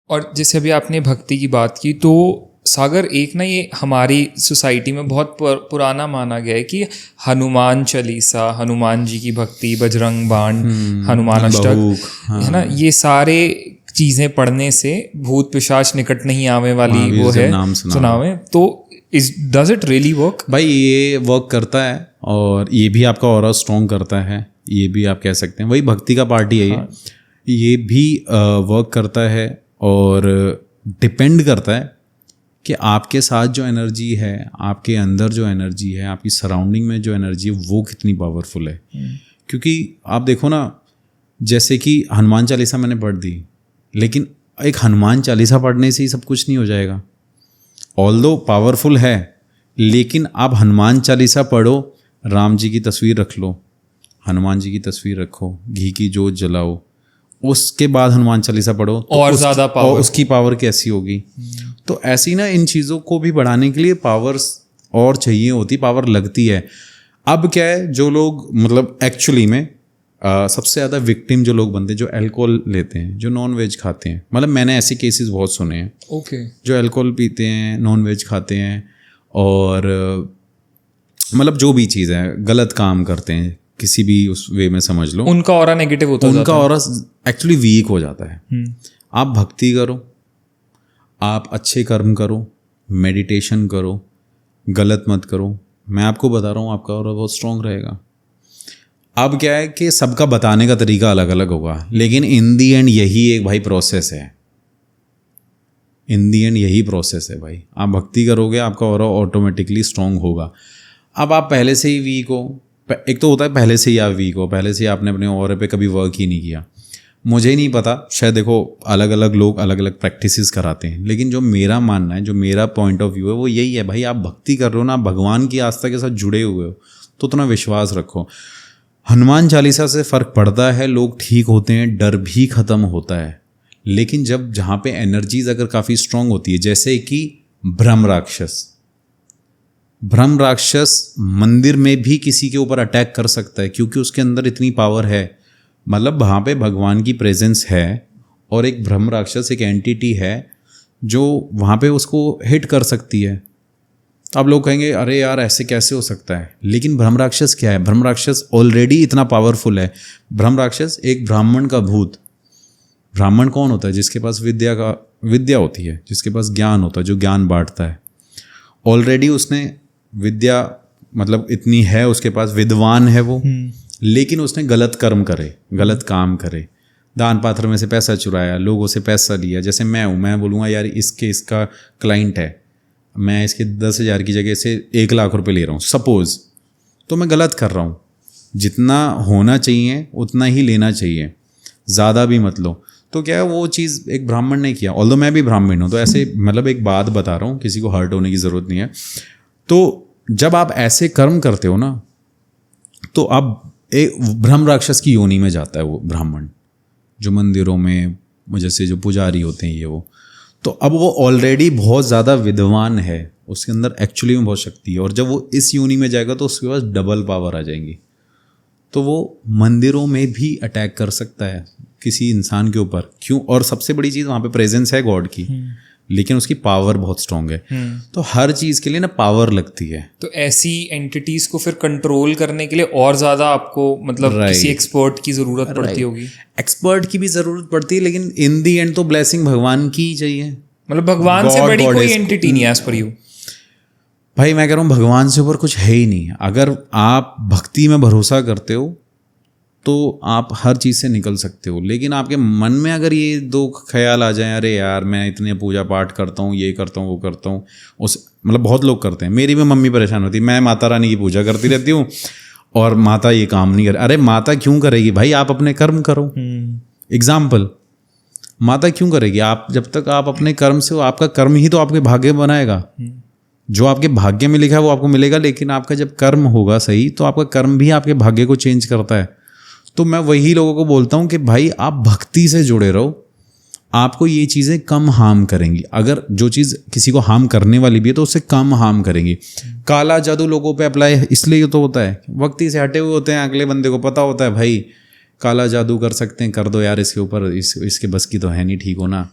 और जैसे अभी आपने भक्ति की बात की, तो सागर एक ना ये हमारी सोसाइटी में बहुत पुराना माना गया है कि हनुमान चालीसा, हनुमान जी की भक्ति, बजरंग बाण, हनुमान अष्टक, है ना, ये सारे चीज़ें पढ़ने से भूत पिशाच निकट नहीं आवे वाली वो है, सुनावे। तो डज इट रियली वर्क? भाई ये वर्क करता है, और ये भी आपका ऑरा स्ट्रॉन्ग करता है, ये भी आप कह सकते हैं वही भक्ति का पार्ट ही है। हाँ। ये भी वर्क करता है, और डिपेंड करता है कि आपके साथ जो एनर्जी है, आपके अंदर जो एनर्जी है, आपकी सराउंडिंग में जो एनर्जी है, वो कितनी पावरफुल है। क्योंकि आप देखो ना, जैसे कि हनुमान चालीसा मैंने पढ़ दी, लेकिन एक हनुमान चालीसा पढ़ने से ही सब कुछ नहीं हो जाएगा। ऑल्दो पावरफुल है, लेकिन आप हनुमान चालीसा पढ़ो, राम जी की तस्वीर रख लो, हनुमान जी की तस्वीर रखो, घी की जोत जलाओ, उसके बाद हनुमान चालीसा पढ़ो, तो और ज़्यादा पावर, और उसकी पावर कैसी होगी। तो ऐसी ना इन चीज़ों को भी बढ़ाने के लिए पावर्स और चाहिए होती, पावर लगती है। अब क्या है, जो लोग मतलब एक्चुअली में सबसे ज़्यादा विक्टिम जो लोग बनते हैं, जो अल्कोहल लेते हैं, जो नॉन वेज खाते हैं, मतलब मैंने ऐसे केसेस बहुत सुने हैं। ओके। जो अल्कोहल पीते हैं, नॉन वेज खाते हैं, और मतलब जो भी चीज़ है, गलत काम करते हैं, किसी भी उस वे में समझ लो, उनका ऑरा नेगेटिव होता है, उनका ऑरा एक्चुअली वीक हो जाता है। आप भक्ति करो, आप अच्छे कर्म करो, मेडिटेशन करो, गलत मत करो, मैं आपको बता रहा हूँ आपका ऑरा बहुत स्ट्रॉन्ग रहेगा। अब क्या है कि सबका बताने का तरीका अलग अलग होगा, लेकिन इन दी एंड यही एक भाई प्रोसेस है, इन दी एंड यही प्रोसेस है भाई। आप भक्ति करोगे, आपका ऑरा ऑटोमेटिकली स्ट्रॉन्ग होगा। अब आप पहले से ही वीक हो, एक तो होता है पहले से ही आप वीक हो, पहले से ही आपने अपने ऑरे पे कभी वर्क ही नहीं किया। मुझे ही नहीं पता, शायद देखो अलग अलग लोग अलग अलग प्रैक्टिसेस कराते हैं, लेकिन जो मेरा मानना है, जो मेरा पॉइंट ऑफ व्यू है, वो यही है भाई। आप भक्ति कर रहे हो ना, भगवान की आस्था के साथ जुड़े हुए हो, तो उतना विश्वास रखो। हनुमान चालीसा से फ़र्क पड़ता है, लोग ठीक होते हैं, डर भी ख़त्म होता है। लेकिन जब जहाँ पे एनर्जीज अगर काफ़ी स्ट्रांग होती है, जैसे कि ब्रह्म राक्षस मंदिर में भी किसी के ऊपर अटैक कर सकता है, क्योंकि उसके अंदर इतनी पावर है। मतलब वहाँ पे भगवान की प्रेजेंस है, और एक ब्रह्म राक्षस एक एंटिटी है जो वहाँ पे उसको हिट कर सकती है। अब लोग कहेंगे अरे यार ऐसे कैसे हो सकता है, लेकिन ब्रह्म राक्षस क्या है? ब्रह्म राक्षस ऑलरेडी इतना पावरफुल है। ब्रह्म राक्षस एक ब्राह्मण का भूत। ब्राह्मण कौन होता है? जिसके पास विद्या होती है, जिसके पास ज्ञान होता है, जो ज्ञान बांटता है। ऑलरेडी उसने विद्या मतलब इतनी है उसके पास, विद्वान है वो, लेकिन उसने गलत कर्म करे, गलत काम करे, दान पात्र में से पैसा चुराया, लोगों से पैसा लिया। जैसे मैं हूँ, मैं बोलूँगा यार इसका क्लाइंट है, मैं इसके 10,000 की जगह से 1 लाख रुपए ले रहा हूँ सपोज, तो मैं गलत कर रहा हूँ। जितना होना चाहिए उतना ही लेना चाहिए, ज़्यादा भी मत लो। तो क्या है, वो चीज़ एक ब्राह्मण ने किया, ऑल्दो मैं भी ब्राह्मण हूँ, तो ऐसे मतलब एक बात बता रहा हूँ, किसी को हर्ट होने की ज़रूरत नहीं है। तो जब आप ऐसे कर्म करते हो ना, तो अब एक ब्रह्म राक्षस की योनि में जाता है वो ब्राह्मण, जो मंदिरों में जैसे जो पुजारी होते हैं ये वो। तो अब वो ऑलरेडी बहुत ज़्यादा विद्वान है, उसके अंदर एक्चुअली में बहुत शक्ति है, और जब वो इस योनि में जाएगा तो उसके पास डबल पावर आ जाएंगी। तो वो मंदिरों में भी अटैक कर सकता है किसी इंसान के ऊपर। क्यों? और सबसे बड़ी चीज़ वहाँ पे प्रेजेंस है गॉड की, लेकिन उसकी पावर बहुत स्ट्रांग है। तो हर चीज़ के लिए ना पावर लगती है। तो ऐसी एंटिटीज़ को फिर कंट्रोल करने के लिए और ज़्यादा आपको मतलब किसी एक्सपर्ट की ज़रूरत पड़ती होगी। एक्सपर्ट की भी ज़रूरत पड़ती है, लेकिन इन दी एंड तो ब्लेसिंग भगवान की ही चाहिए। मतलब भगवान से बड़ी कोई एंटिटी नहीं है एज पर यू? भाई मैं कह रहा हूँ भगवान से ऊपर कुछ है ही नहीं। अगर आप भक्ति में भरोसा करते हो तो आप हर चीज़ से निकल सकते हो, लेकिन आपके मन में अगर ये 2 ख्याल आ जाए, अरे यार मैं इतने पूजा पाठ करता हूँ, ये करता हूँ, वो करता हूँ, उस मतलब बहुत लोग करते हैं। मेरी भी मम्मी परेशान होती है, मैं माता रानी की पूजा करती रहती हूँ और माता ये काम नहीं करे। अरे माता क्यों करेगी भाई? आप अपने कर्म करो। एग्जाम्पल, माता क्यों करेगी? आप जब तक आप अपने कर्म से हो, आपका कर्म ही तो आपके भाग्य बनाएगा। जो आपके भाग्य में लिखा है वो आपको मिलेगा, लेकिन आपका जब कर्म होगा सही तो आपका कर्म भी आपके भाग्य को चेंज करता है। तो मैं वही लोगों को बोलता हूँ कि भाई आप भक्ति से जुड़े रहो, आपको ये चीज़ें कम हार्म करेंगी। अगर जो चीज़ किसी को हार्म करने वाली भी है तो उससे कम हार्म करेंगी। काला जादू लोगों पे अप्लाई इसलिए तो होता है, भक्ति से हटे हुए होते हैं। अगले बंदे को पता होता है भाई काला जादू कर सकते हैं, कर दो यार इसके ऊपर, इसके बस की तो है नहीं, ठीक हो ना।